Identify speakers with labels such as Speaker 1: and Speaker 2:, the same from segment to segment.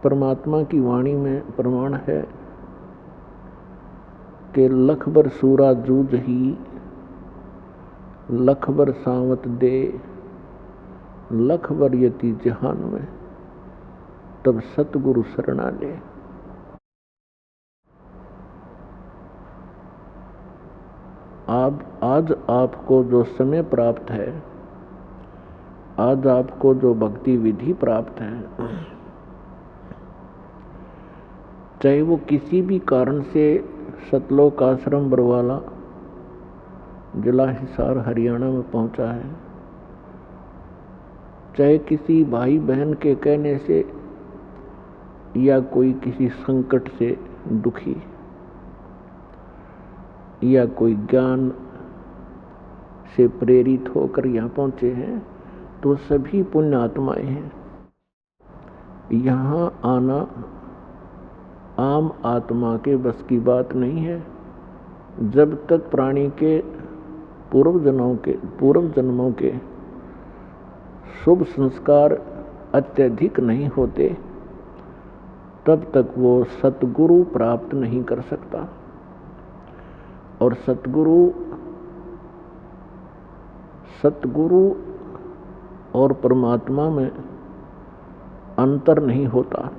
Speaker 1: परमात्मा की वाणी में प्रमाण है कि लख बर सूरा जूझ ही, लख बर सावत दे, लख बर यति जहान में, तब सतगुरु शरणा ले। आज आपको जो समय प्राप्त है, आज आपको जो भक्ति विधि प्राप्त है, चाहे वो किसी भी कारण से सतलोक आश्रम बरवाला जिला हिसार हरियाणा में पहुंचा है, चाहे किसी भाई बहन के कहने से या कोई किसी संकट से दुखी या कोई ज्ञान से प्रेरित होकर यहाँ पहुंचे हैं, तो सभी पुण्य आत्माएं हैं। यहाँ आना आम आत्मा के बस की बात नहीं है। जब तक प्राणी के पूर्व जन्मों के शुभ संस्कार अत्यधिक नहीं होते, तब तक वो सतगुरु प्राप्त नहीं कर सकता। और सतगुरु और परमात्मा में अंतर नहीं होता।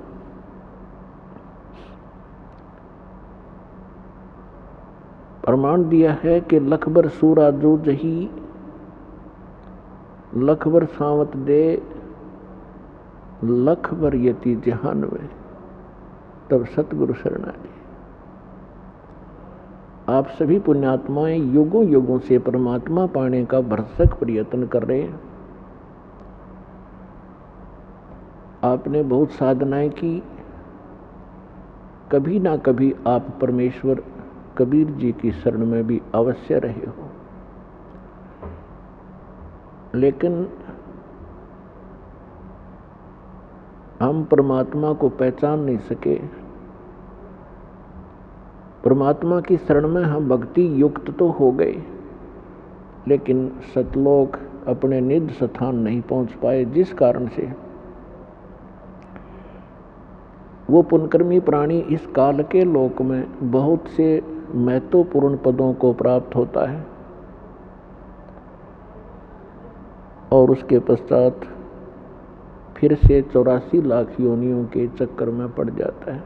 Speaker 1: प्रमाण दिया है कि लख बर सूरा जूझ ही, लख बर सावत दे, लख बर यति जहान में, तब सतगुरु शरणा ले। आप सभी पुण्यात्माएं युगों युगों से परमात्मा पाने का भरसक प्रयत्न कर रहे हैं। आपने बहुत साधनाएं की, कभी ना कभी आप परमेश्वर कबीर जी की शरण में भी अवश्य रहे हो, लेकिन हम परमात्मा को पहचान नहीं सके। परमात्मा की शरण में हम भक्ति युक्त तो हो गए, लेकिन सतलोक अपने निज स्थान नहीं पहुंच पाए, जिस कारण से वो पुण्यकर्मी प्राणी इस काल के लोक में बहुत से महत्वपूर्ण पदों को प्राप्त होता है और उसके पश्चात फिर से 84 लाख योनियों के चक्कर में पड़ जाता है।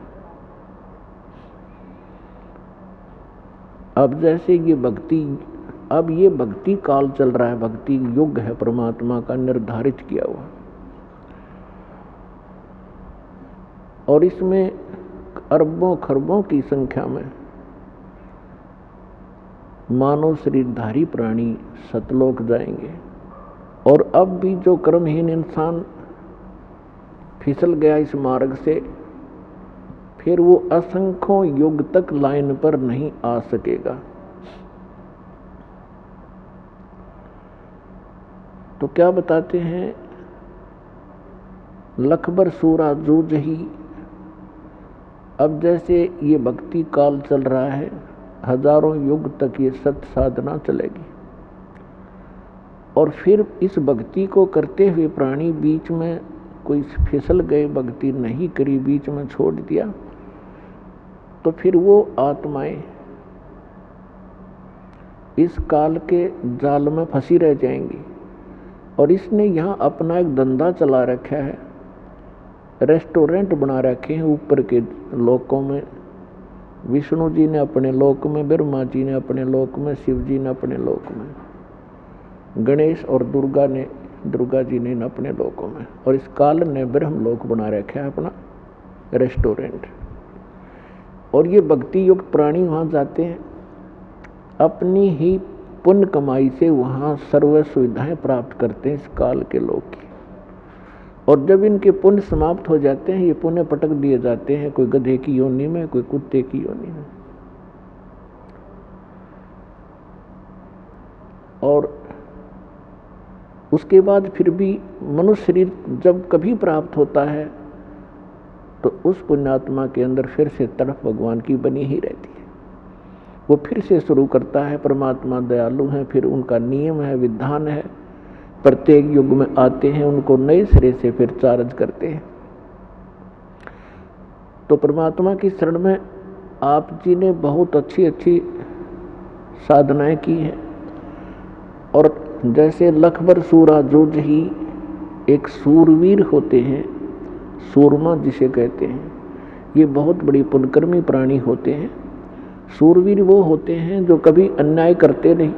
Speaker 1: अब जैसे ये भक्ति काल चल रहा है, भक्ति युग है परमात्मा का निर्धारित किया हुआ, और इसमें अरबों खरबों की संख्या में मानव शरीरधारी प्राणी सतलोक जाएंगे। और अब भी जो कर्महीन इंसान फिसल गया इस मार्ग से, फिर वो असंख्यों युग तक लाइन पर नहीं आ सकेगा। तो क्या बताते हैं, लख बर सूरा जूझ ही। अब जैसे ये भक्ति काल चल रहा है, हजारों युग तक ये सत साधना चलेगी, और फिर इस भक्ति को करते हुए प्राणी बीच में कोई फिसल गए, भक्ति नहीं करी, बीच में छोड़ दिया, तो फिर वो आत्माएं इस काल के जाल में फंसी रह जाएंगी। और इसने यहाँ अपना एक धंधा चला रखा है, रेस्टोरेंट बना रखे हैं ऊपर के लोकों में। विष्णु जी ने अपने लोक में, ब्रह्मा जी ने अपने लोक में, शिव जी ने अपने लोक में, गणेश और दुर्गा जी ने अपने लोकों में, और इस काल ने ब्रह्म लोक बना रखा है अपना रेस्टोरेंट। और ये भक्ति युक्त प्राणी वहां जाते हैं, अपनी ही पुण्य कमाई से वहां सर्व सुविधाएं प्राप्त करते हैं इस काल के लोग की। और जब इनके पुण्य समाप्त हो जाते हैं, ये पुण्य पटक दिए जाते हैं, कोई गधे की योनि में, कोई कुत्ते की योनि में। और उसके बाद फिर भी मनुष्य शरीर जब कभी प्राप्त होता है, तो उस पुण्यात्मा के अंदर फिर से तड़प भगवान की बनी ही रहती है। वो फिर से शुरू करता है। परमात्मा दयालु हैं, फिर उनका नियम है, विधान है, प्रत्येक युग में आते हैं, उनको नए सिरे से फिर चार्ज करते हैं। तो परमात्मा की शरण में आप जी ने बहुत अच्छी अच्छी साधनाएं की हैं। और जैसे लखबर सूरा जूझ ही, एक सूरवीर होते हैं, सूरमा जिसे कहते हैं, ये बहुत बड़ी पुण्यकर्मी प्राणी होते हैं। सूरवीर वो होते हैं जो कभी अन्याय करते नहीं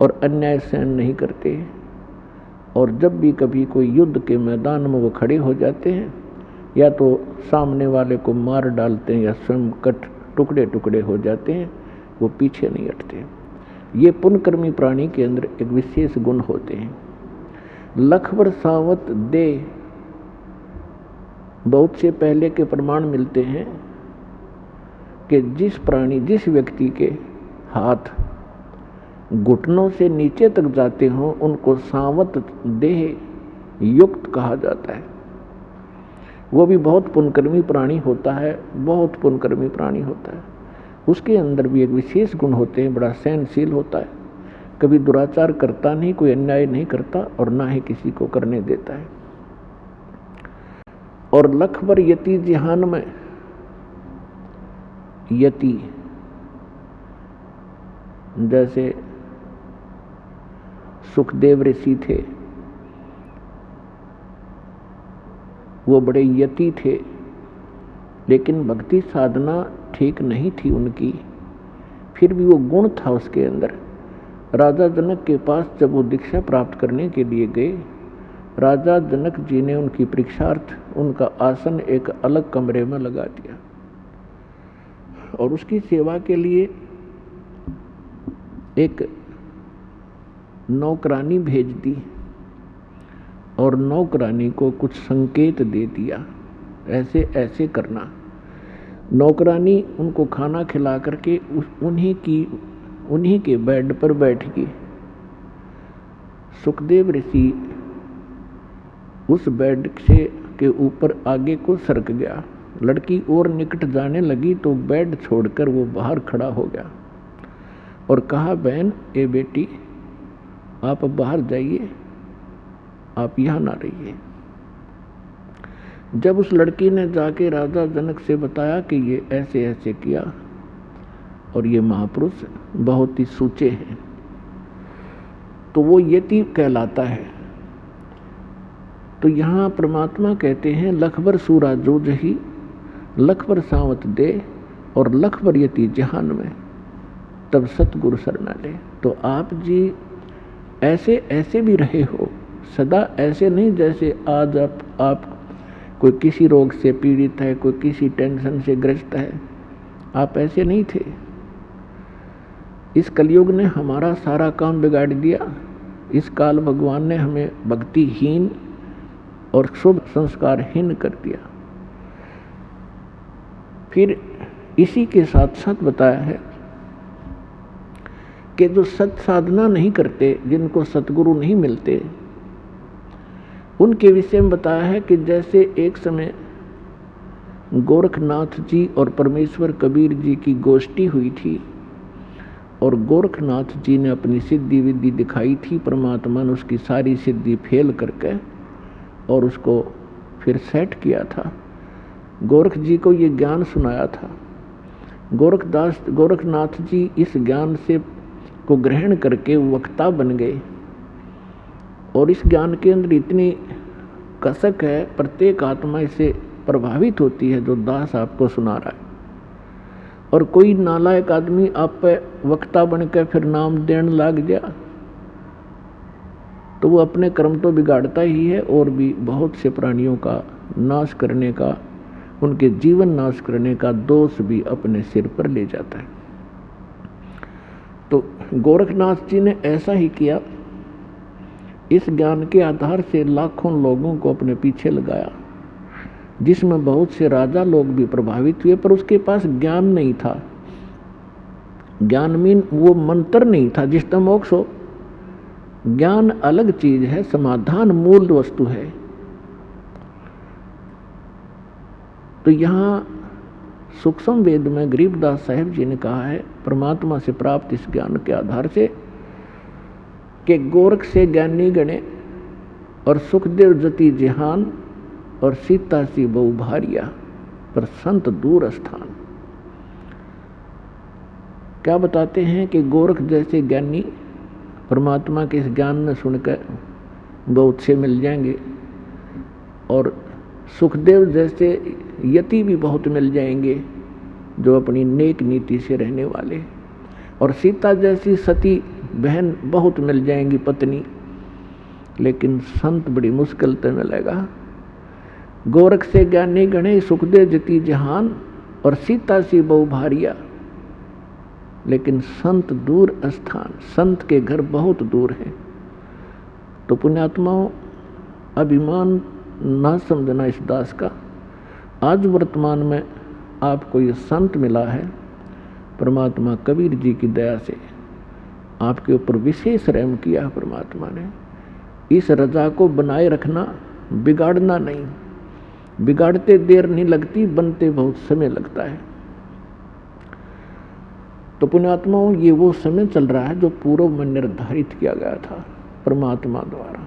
Speaker 1: और अन्याय सहन नहीं करते, और जब भी कभी कोई युद्ध के मैदान में वो खड़े हो जाते हैं, या तो सामने वाले को मार डालते हैं या स्वयं कट टुकड़े टुकड़े हो जाते हैं, वो पीछे नहीं हटते। ये पुण्यकर्मी प्राणी के अंदर एक विशेष गुण होते हैं। लखबर सावत दे, बहुत से पहले के प्रमाण मिलते हैं कि जिस व्यक्ति के हाथ घुटनों से नीचे तक जाते हों उनको सावत देह युक्त कहा जाता है। वो भी बहुत पुण्यकर्मी प्राणी होता है, बहुत पुण्यकर्मी प्राणी होता है। उसके अंदर भी एक विशेष गुण होते हैं, बड़ा सहनशील होता है, कभी दुराचार करता नहीं, कोई अन्याय नहीं करता और ना ही किसी को करने देता है। और लखबर यति जिहान में, यति जैसे सुखदेव ऋषि थे, वो बड़े यति थे, लेकिन भक्ति साधना ठीक नहीं थी उनकी, फिर भी वो गुण था उसके अंदर। राजा जनक के पास जब वो दीक्षा प्राप्त करने के लिए गए, राजा जनक जी ने उनकी परीक्षार्थ उनका आसन एक अलग कमरे में लगा दिया और उसकी सेवा के लिए एक नौकरानी भेज दी और नौकरानी को कुछ संकेत दे दिया, ऐसे ऐसे करना। नौकरानी उनको खाना खिला करके उन्हीं के बेड पर बैठ गई। सुखदेव ऋषि उस बेड से के ऊपर आगे को सरक गया। लड़की और निकट जाने लगी तो बेड छोड़कर वो बाहर खड़ा हो गया और कहा, बहन ए बेटी, आप अब बाहर जाइए, आप यहाँ ना रहिए। जब उस लड़की ने जाके राजा जनक से बताया कि ये ऐसे ऐसे किया और ये महापुरुष बहुत ही सूचे हैं, तो वो यति कहलाता है। तो यहाँ परमात्मा कहते हैं लखबर सूरा जूझ ही, लखबर सावत दे और लखबर यति जहान में, तब सतगुरु शरणा ले। तो आप जी ऐसे ऐसे भी रहे हो, सदा ऐसे नहीं जैसे आज आप कोई किसी रोग से पीड़ित है, कोई किसी टेंशन से ग्रस्त है, आप ऐसे नहीं थे। इस कलयुग ने हमारा सारा काम बिगाड़ दिया। इस काल भगवान ने हमें भक्तिहीन और शुभ संस्कारहीन कर दिया। फिर इसी के साथ साथ बताया है कि जो सत साधना नहीं करते, जिनको सतगुरु नहीं मिलते, उनके विषय में बताया है कि जैसे एक समय गोरखनाथ जी और परमेश्वर कबीर जी की गोष्ठी हुई थी और गोरखनाथ जी ने अपनी सिद्धि विद्धि दिखाई थी, परमात्मा ने उसकी सारी सिद्धि फेल करके और उसको फिर सेट किया था। गोरख जी को ये ज्ञान सुनाया था। गोरखनाथ जी इस ज्ञान से को ग्रहण करके वक्ता बन गए और इस ज्ञान के अंदर इतनी कसक है, प्रत्येक आत्मा इससे प्रभावित होती है जो दास आपको सुना रहा है। और कोई नालायक आदमी आप पे वक्ता बनकर फिर नाम देने लग गया तो वो अपने कर्म तो बिगाड़ता ही है और भी बहुत से प्राणियों का नाश करने का, उनके जीवन नाश करने का दोष भी अपने सिर पर ले जाता है। तो गोरखनाथ जी ने ऐसा ही किया। इस ज्ञान के आधार से लाखों लोगों को अपने पीछे लगाया, जिसमें बहुत से राजा लोग भी प्रभावित हुए, पर उसके पास ज्ञान नहीं था। ज्ञान मीन वो मंत्र नहीं था जिसका मोक्ष हो। ज्ञान अलग चीज है, समाधान मूल वस्तु है। तो यहाँ सूक्ष्म वेद में गरीबदास साहेब जी ने कहा है, परमात्मा से प्राप्त इस ज्ञान के आधार से, कि गोरख से ज्ञानी गणे और सुखदेव जति जिहान और सीता सी बहु भारिया। पर संत दूर स्थान। क्या बताते हैं कि गोरख जैसे ज्ञानी परमात्मा के इस ज्ञान में सुनकर बहुत से मिल जाएंगे, और सुखदेव जैसे यति भी बहुत मिल जाएंगे जो अपनी नेक नीति से रहने वाले, और सीता जैसी सती बहन बहुत मिल जाएंगी पत्नी, लेकिन संत बड़ी मुश्किल से मिलेगा। गोरख से ज्ञानी गणे सुखदेव जति जहान, और सीता सी बहु भारिया, लेकिन संत दूर स्थान, संत के घर बहुत दूर है। तो पुण्यात्माओं, अभिमान ना समझना इस दास का। आज वर्तमान में आपको ये संत मिला है, परमात्मा कबीर जी की दया से आपके ऊपर विशेष रहम किया है परमात्मा ने। इस रजा को बनाए रखना, बिगाड़ना नहीं। बिगाड़ते देर नहीं लगती, बनते बहुत समय लगता है। तो पुण्यात्माओं, ये वो समय चल रहा है जो पूर्व में निर्धारित किया गया था परमात्मा द्वारा।